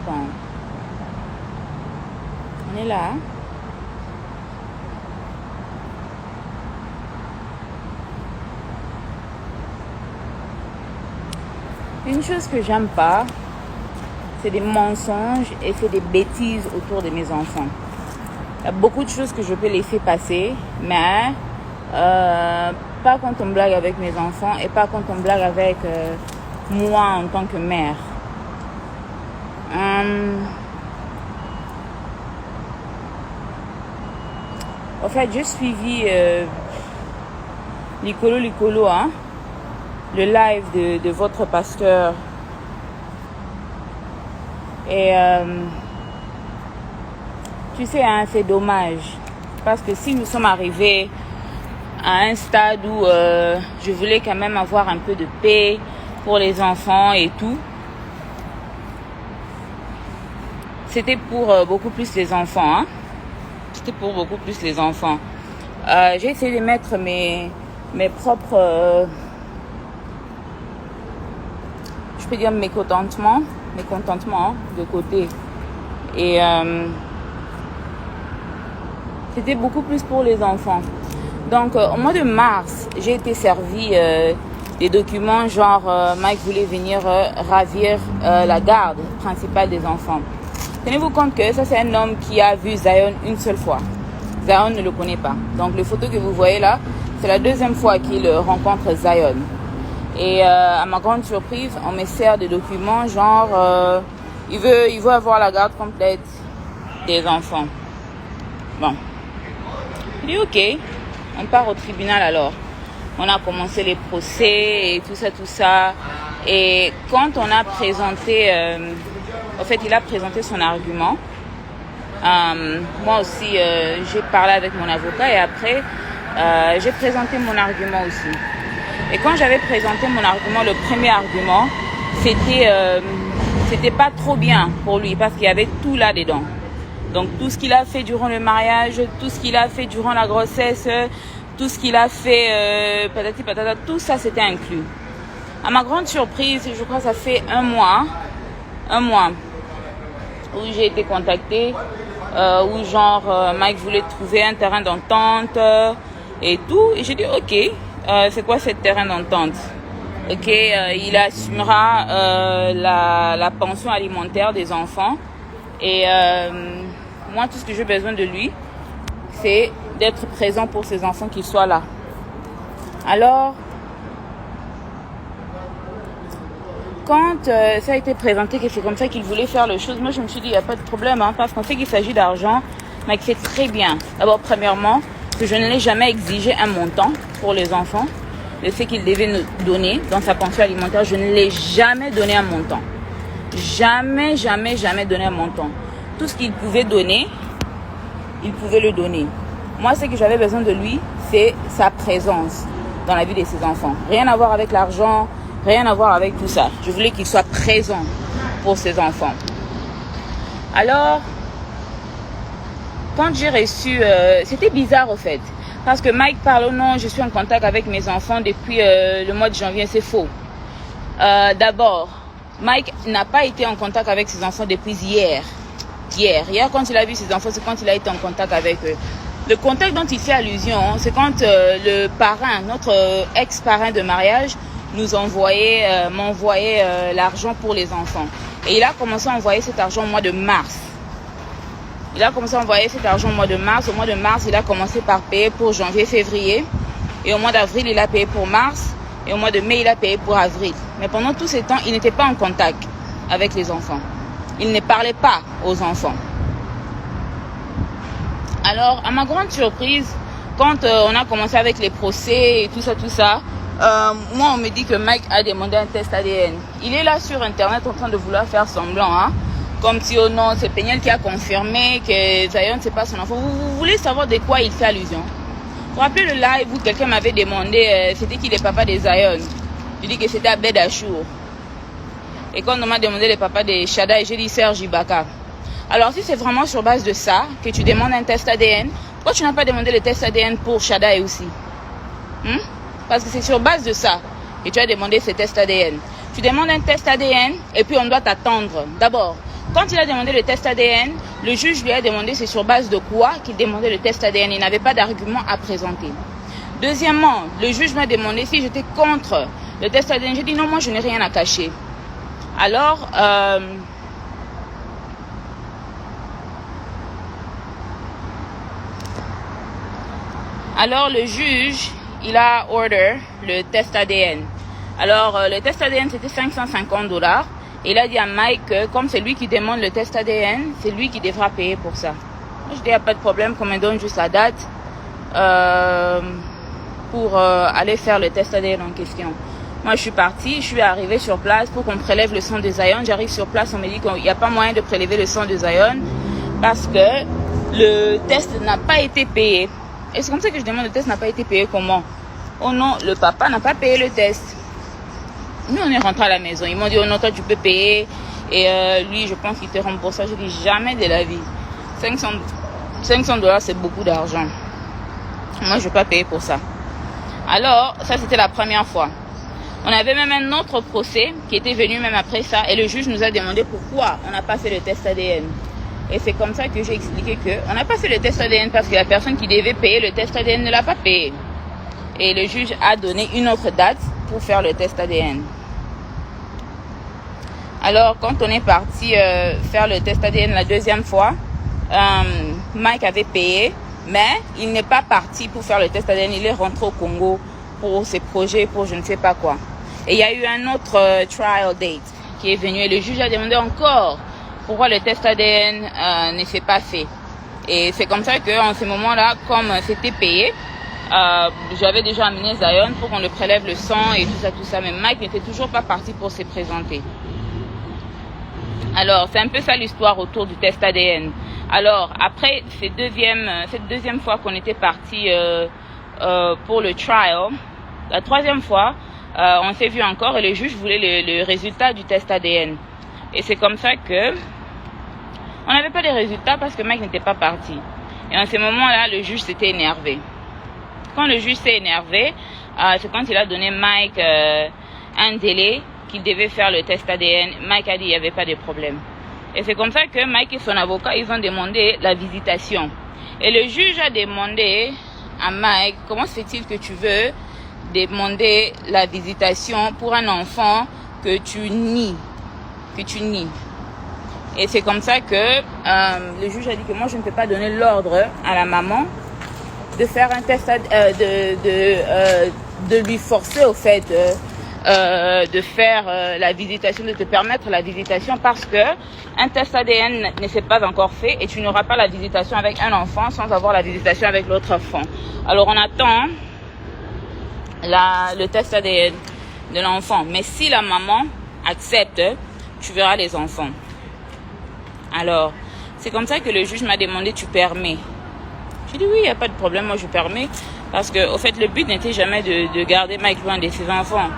attends. On est là. Une chose que j'aime pas, c'est des mensonges et c'est des bêtises autour de mes enfants. Il y a beaucoup de choses que je peux laisser passer, mais pas quand on blague avec mes enfants et pas quand on blague avec moi en tant que mère. En fait, j'ai suivi Licolo, hein, le live de votre pasteur. Et tu sais, hein, c'est dommage. Parce que si nous sommes arrivés à un stade où je voulais quand même avoir un peu de paix pour les enfants et tout, c'était pour beaucoup plus les enfants. Hein? C'était pour beaucoup plus les enfants. J'ai essayé de mettre mes propres... je peux dire mécontentements de côté. Et c'était beaucoup plus pour les enfants. Donc, au mois de mars, j'ai été servi des documents genre Mike voulait venir ravir la garde principale des enfants. Tenez-vous compte que ça, c'est un homme qui a vu Zion une seule fois. Zion ne le connaît pas. Donc, les photos que vous voyez là, c'est la deuxième fois qu'il rencontre Zion. Et à ma grande surprise, on me sert des documents genre il veut avoir la garde complète des enfants. Bon. Je dis ok, on part au tribunal alors. On a commencé les procès et tout ça. Et quand on a présenté, en fait il a présenté son argument. Moi aussi j'ai parlé avec mon avocat et après j'ai présenté mon argument aussi. Et quand j'avais présenté mon argument, le premier argument, c'était pas trop bien pour lui parce qu'il y avait tout là-dedans. Donc tout ce qu'il a fait durant le mariage, tout ce qu'il a fait durant la grossesse, tout ce qu'il a fait, patati patata, tout ça c'était inclus. À ma grande surprise, je crois que ça fait un mois où j'ai été contactée, où genre Mike voulait trouver un terrain d'entente et tout. Et j'ai dit ok. C'est quoi ce terrain d'entente? Ok, il assumera la pension alimentaire des enfants. Et moi, tout ce que j'ai besoin de lui, c'est d'être présent pour ses enfants, qu'ils soient là. Alors, quand ça a été présenté que c'est comme ça qu'il voulait faire les choses, moi je me suis dit, il n'y a pas de problème, hein, parce qu'on sait qu'il s'agit d'argent, mais que c'est très bien. D'abord, premièrement, que je ne l'ai jamais exigé un montant pour les enfants. Le fait qu'il devait nous donner dans sa pension alimentaire, je ne l'ai jamais donné un montant. Jamais donné un montant. Tout ce qu'il pouvait donner, il pouvait le donner. Moi, ce que j'avais besoin de lui, c'est sa présence dans la vie de ses enfants. Rien à voir avec l'argent, rien à voir avec tout ça. Je voulais qu'il soit présent pour ses enfants. Alors, quand j'ai reçu... c'était bizarre, au fait. Parce que Mike parle au nom, je suis en contact avec mes enfants depuis le mois de janvier, c'est faux. D'abord, Mike n'a pas été en contact avec ses enfants depuis hier. Hier, quand il a vu ses enfants, c'est quand il a été en contact avec eux. Le contact dont il fait allusion, c'est quand le parrain, notre ex-parrain de mariage, m'envoyait l'argent pour les enfants. Et il a commencé à envoyer cet argent au mois de mars. Il a commencé à envoyer cet argent au mois de mars. Au mois de mars, il a commencé par payer pour janvier, février. Et au mois d'avril, il a payé pour mars. Et au mois de mai, il a payé pour avril. Mais pendant tout ce temps, il n'était pas en contact avec les enfants. Il ne parlait pas aux enfants. Alors, à ma grande surprise, quand on a commencé avec les procès et tout ça, moi, on me dit que Mike a demandé un test ADN. Il est là sur Internet en train de vouloir faire semblant, hein. Comme si, oh non, c'est Peniel qui a confirmé que Zion, c'est pas son enfant. Vous voulez savoir de quoi il fait allusion? Vous vous rappelez le live où quelqu'un m'avait demandé, c'était qui le papa de Zion? Je dis que c'était Abed Achour. Et quand on m'a demandé le papa de Shada, j'ai dit Serge Ibaka. Alors, si c'est vraiment sur base de ça que tu demandes un test ADN, pourquoi tu n'as pas demandé le test ADN pour Shada aussi? Parce que c'est sur base de ça que tu as demandé ce test ADN. Tu demandes un test ADN et puis on doit t'attendre. D'abord, Quand il a demandé le test ADN, le juge lui a demandé c'est sur base de quoi qu'il demandait le test ADN. Il n'avait pas d'argument à présenter. Deuxièmement, le juge m'a demandé si j'étais contre le test ADN. J'ai dit non, moi je n'ai rien à cacher. Alors le juge, il a order le test ADN. Alors le test ADN c'était $550. Et il a dit à Mike que comme c'est lui qui demande le test ADN, c'est lui qui devra payer pour ça. Je dis il n'y a pas de problème, qu'on me donne juste la date pour aller faire le test ADN en question. Moi je suis partie, je suis arrivée sur place pour qu'on prélève le sang de Zion. J'arrive sur place, on me dit qu'il n'y a pas moyen de prélever le sang de Zion parce que le test n'a pas été payé. Et c'est comme ça que je demande le test n'a pas été payé comment? Oh non, le papa n'a pas payé le test. Nous, on est rentrés à la maison. Ils m'ont dit, oh non, toi, tu peux payer. Et lui, je pense qu'il te rembourse. Je dis, jamais de la vie. $500, c'est beaucoup d'argent. Moi, je ne vais pas payer pour ça. Alors, ça, c'était la première fois. On avait même un autre procès qui était venu même après ça. Et le juge nous a demandé pourquoi on n'a pas fait le test ADN. Et c'est comme ça que j'ai expliqué qu'on n'a pas fait le test ADN parce que la personne qui devait payer le test ADN ne l'a pas payé. Et le juge a donné une autre date pour faire le test ADN. Alors, quand on est parti faire le test ADN la deuxième fois, Mike avait payé, mais il n'est pas parti pour faire le test ADN. Il est rentré au Congo pour ses projets, pour je ne sais pas quoi. Et il y a eu un autre trial date qui est venu et le juge a demandé encore pourquoi le test ADN ne s'est pas fait. Et c'est comme ça qu'en ce moment-là, comme c'était payé, j'avais déjà amené Zion pour qu'on le prélève le sang et tout ça. Mais Mike n'était toujours pas parti pour se présenter. Alors, c'est un peu ça l'histoire autour du test ADN. Alors, après cette deuxième fois qu'on était parti pour le trial, la troisième fois, on s'est vu encore et le juge voulait le résultat du test ADN. Et c'est comme ça que on n'avait pas de résultats parce que Mike n'était pas parti. Et en ce moment-là, le juge s'était énervé. Quand le juge s'est énervé, c'est quand il a donné Mike un délai qu'il devait faire le test ADN. Mike a dit qu'il n'y avait pas de problème. Et c'est comme ça que Mike et son avocat, ils ont demandé la visitation. Et le juge a demandé à Mike, comment se fait-il que tu veux demander la visitation pour un enfant que tu nies? Et c'est comme ça que le juge a dit que moi, je ne peux pas donner l'ordre à la maman de faire un test, de lui forcer au fait de faire la visitation, de te permettre la visitation parce que un test ADN ne s'est pas encore fait et tu n'auras pas la visitation avec un enfant sans avoir la visitation avec l'autre enfant. Alors on attend le test ADN de l'enfant. Mais si la maman accepte, tu verras les enfants. Alors, c'est comme ça que le juge m'a demandé, tu permets? J'ai dit oui, il n'y a pas de problème, moi je permets. Parce que, au fait, le but n'était jamais de garder Mike loin de ses enfants.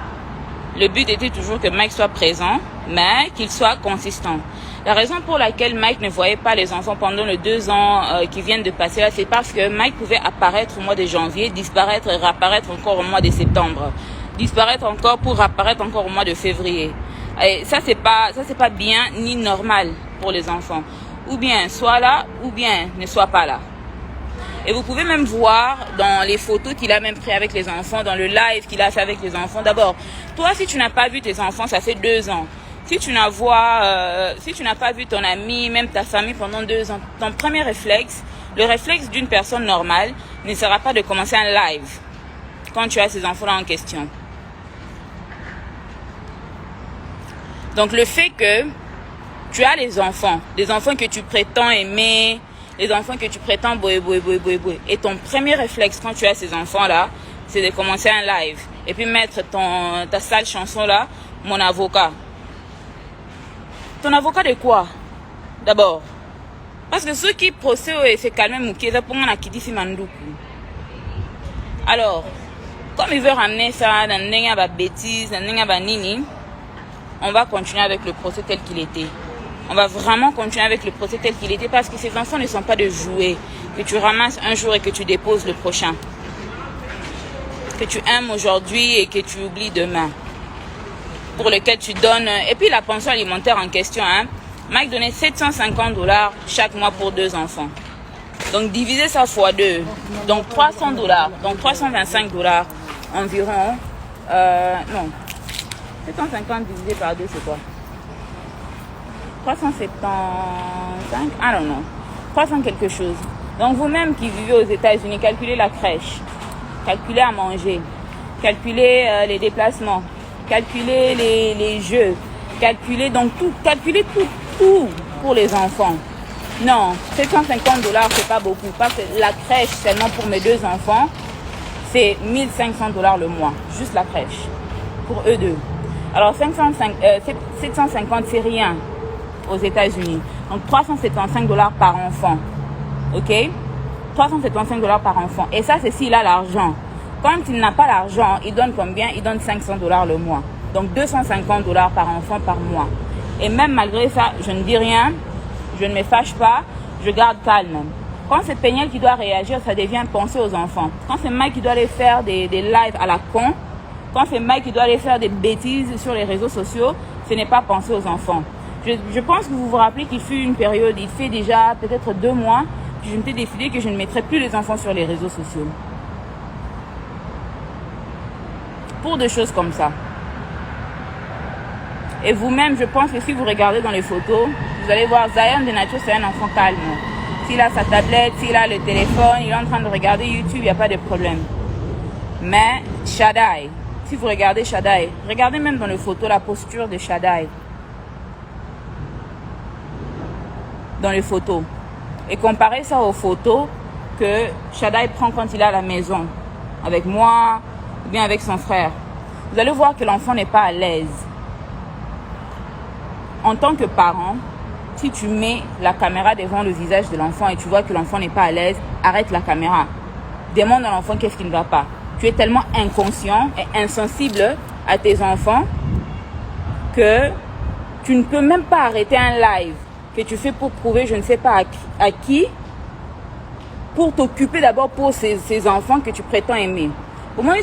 Le but était toujours que Mike soit présent, mais qu'il soit consistant. La raison pour laquelle Mike ne voyait pas les enfants pendant les 2 ans qui viennent de passer là, c'est parce que Mike pouvait apparaître au mois de janvier, disparaître et réapparaître encore au mois de septembre. Disparaître encore pour réapparaître encore au mois de février. Et ça, c'est pas bien ni normal pour les enfants. Ou bien sois là, ou bien ne sois pas là. Et vous pouvez même voir dans les photos qu'il a même pris avec les enfants, dans le live qu'il a fait avec les enfants. D'abord, toi, si tu n'as pas vu tes enfants, ça fait 2 ans. Si tu n'as pas vu ton ami, même ta famille pendant 2 ans, ton premier réflexe, le réflexe d'une personne normale, ne sera pas de commencer un live quand tu as ces enfants-là en question. Donc le fait que tu as les enfants, des enfants que tu prétends aimer, les enfants que tu prétends boué. Et ton premier réflexe quand tu as ces enfants-là, c'est de commencer un live. Et puis mettre ta sale chanson-là, mon avocat. Ton avocat de quoi? D'abord. Parce que ceux qui procèdent et se calment, Moukieza, pour moi, qui dit Mandoukou. Alors, comme il veut ramener ça dans une bêtise, dans une nini, on va continuer avec le procès tel qu'il était. On va vraiment continuer avec le procès tel qu'il était parce que ces enfants ne sont pas de jouets que tu ramasses un jour et que tu déposes le prochain. Que tu aimes aujourd'hui et que tu oublies demain. Pour lequel tu donnes... Et puis la pension alimentaire en question, hein. Mike donnait 750 $ chaque mois pour 2 enfants. Donc diviser ça fois 2, donc 300 $, donc 325 $ environ. Non, 750 divisé par 2 c'est quoi? 375, I don't know, 300 quelque chose. Donc vous-même qui vivez aux États-Unis, calculez la crèche, calculez à manger, calculez les déplacements, calculez les jeux, calculez donc tout, calculez tout pour les enfants. Non, 750 $ c'est pas beaucoup, parce que la crèche seulement pour mes 2 enfants, c'est 1500 $ le mois, juste la crèche, pour eux deux. Alors 750 c'est rien aux États-Unis, donc 375 $ par enfant, ok? 375 $ par enfant, et ça c'est s'il a l'argent. Quand il n'a pas l'argent, il donne combien? Il donne 500 $ le mois, donc 250 $ par enfant par mois. Et même malgré ça, je ne dis rien, je ne me fâche pas, je garde calme. Quand c'est Péniel qui doit réagir, ça devient penser aux enfants. Quand c'est Mike qui doit aller faire des lives à la con, quand c'est Mike qui doit aller faire des bêtises sur les réseaux sociaux, ce n'est pas penser aux enfants. Je pense que vous vous rappelez qu'il fut une période, il fait déjà peut-être 2 mois, que je m'étais décidé que je ne mettrais plus les enfants sur les réseaux sociaux. Pour des choses comme ça. Et vous-même, je pense que si vous regardez dans les photos, vous allez voir Zion de nature, c'est un enfant calme. S'il a sa tablette, s'il a le téléphone, il est en train de regarder YouTube, il n'y a pas de problème. Mais Shaddai, si vous regardez Shaddai, regardez même dans les photos la posture de Shaddai. Dans les photos. Et comparez ça aux photos que Shaddai prend quand il est à la maison. Avec moi, ou bien avec son frère. Vous allez voir que l'enfant n'est pas à l'aise. En tant que parent, si tu mets la caméra devant le visage de l'enfant et tu vois que l'enfant n'est pas à l'aise, arrête la caméra. Demande à l'enfant qu'est-ce qui ne va pas. Tu es tellement inconscient et insensible à tes enfants que tu ne peux même pas arrêter un live que tu fais pour prouver je ne sais pas à qui, pour t'occuper d'abord pour ces enfants que tu prétends aimer. Pour moi,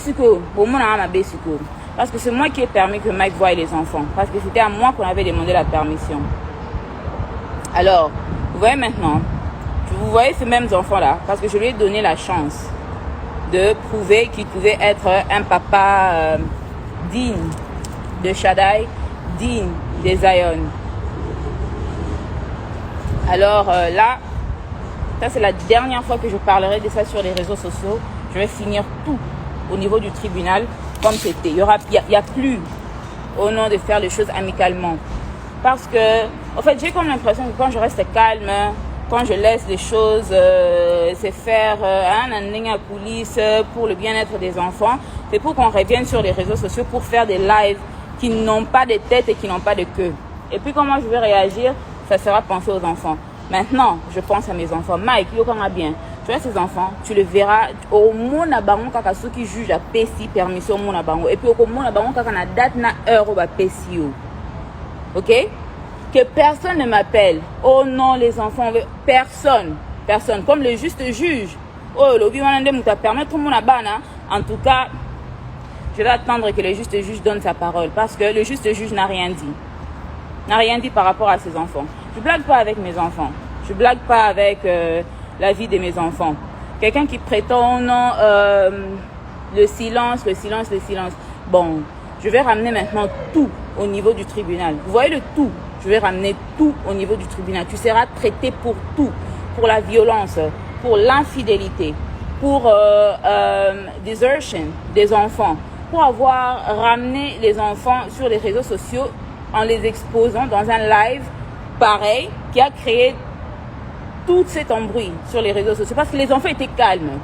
parce que c'est moi qui ai permis que Mike voie les enfants. Parce que c'était à moi qu'on avait demandé la permission. Alors, vous voyez maintenant, vous voyez ces mêmes enfants-là, parce que je lui ai donné la chance de prouver qu'il pouvait être un papa digne de Shaddai, digne de Zion. Alors là, ça c'est la dernière fois que je parlerai de ça sur les réseaux sociaux. Je vais finir tout au niveau du tribunal comme c'était. Il y a plus au nom de faire les choses amicalement. Parce que, en fait, j'ai comme l'impression que quand je reste calme, quand je laisse les choses se faire à police pour le bien-être des enfants, c'est pour qu'on revienne sur les réseaux sociaux pour faire des lives qui n'ont pas de tête et qui n'ont pas de queue. Et puis comment je vais réagir, ça sera penser aux enfants. Maintenant, je pense à mes enfants. Mike, yo comment bien. Tu vois ces enfants, tu le verras au monde à baron kaka ceux qui jugent à PSI permission au monde à baron. Et puis au monde à baron kaka na date na heure au PSI. Ok? Que personne ne m'appelle. Oh non, les enfants, personne. Comme le juste juge. Oh, l'obi wanande mouta permettre au monde à bana. En tout cas, je vais attendre que le juste juge donne sa parole. Parce que le juste juge n'a rien dit. N'a rien dit par rapport à ses enfants. Je blague pas avec mes enfants. Je blague pas avec la vie de mes enfants. Quelqu'un qui prétend non, le silence. Bon, je vais ramener maintenant tout au niveau du tribunal. Vous voyez le tout. Je vais ramener tout au niveau du tribunal. Tu seras traité pour tout. Pour la violence, pour l'infidélité, pour desertion des enfants, pour avoir ramené les enfants sur les réseaux sociaux en les exposant dans un live pareil qui a créé tout cet embrouille sur les réseaux sociaux parce que les enfants étaient calmes.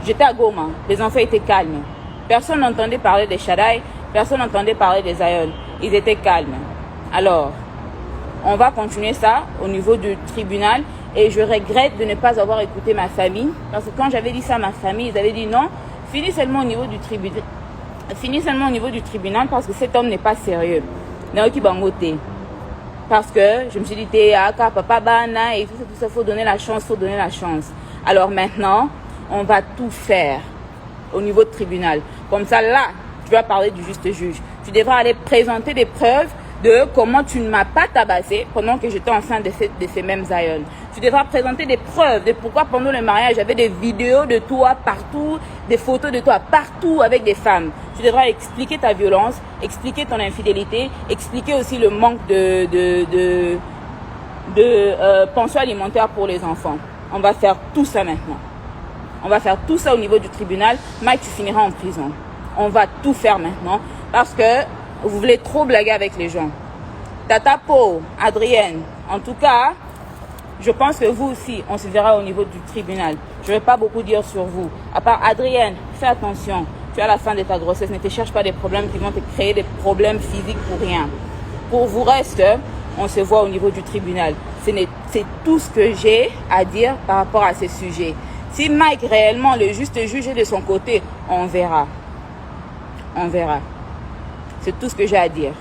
J'étais à Goma, les enfants étaient calmes. Personne n'entendait parler de Shaddai, personne n'entendait parler de Zion. Ils étaient calmes. Alors, on va continuer ça au niveau du tribunal et je regrette de ne pas avoir écouté ma famille parce que quand j'avais dit ça à ma famille, ils avaient dit non, finis seulement au niveau du tribunal. Parce que cet homme n'est pas sérieux. Parce que je me suis dit, papa bana et tout ça, faut donner la chance. Alors maintenant, on va tout faire au niveau du tribunal. Comme ça, là, tu vas parler du juste juge. Tu devras aller présenter des preuves de comment tu ne m'as pas tabassé pendant que j'étais enceinte de ces mêmes aïeuls. Tu devras présenter des preuves de pourquoi pendant le mariage, j'avais des vidéos de toi partout, des photos de toi partout avec des femmes. Tu devras expliquer ta violence, expliquer ton infidélité, expliquer aussi le manque de pension alimentaire pour les enfants. On va faire tout ça maintenant. On va faire tout ça au niveau du tribunal. Mike, tu finiras en prison. On va tout faire maintenant parce que vous voulez trop blaguer avec les gens. Tata Po, Adrienne, en tout cas, je pense que vous aussi, on se verra au niveau du tribunal. Je ne vais pas beaucoup dire sur vous. À part Adrienne, fais attention. Tu es à la fin de ta grossesse. Ne te cherche pas des problèmes qui vont te créer des problèmes physiques pour rien. Pour vous reste, on se voit au niveau du tribunal. C'est tout ce que j'ai à dire par rapport à ces sujets. Si Mike réellement le juste juge de son côté, on verra. On verra. C'est tout ce que j'ai à dire.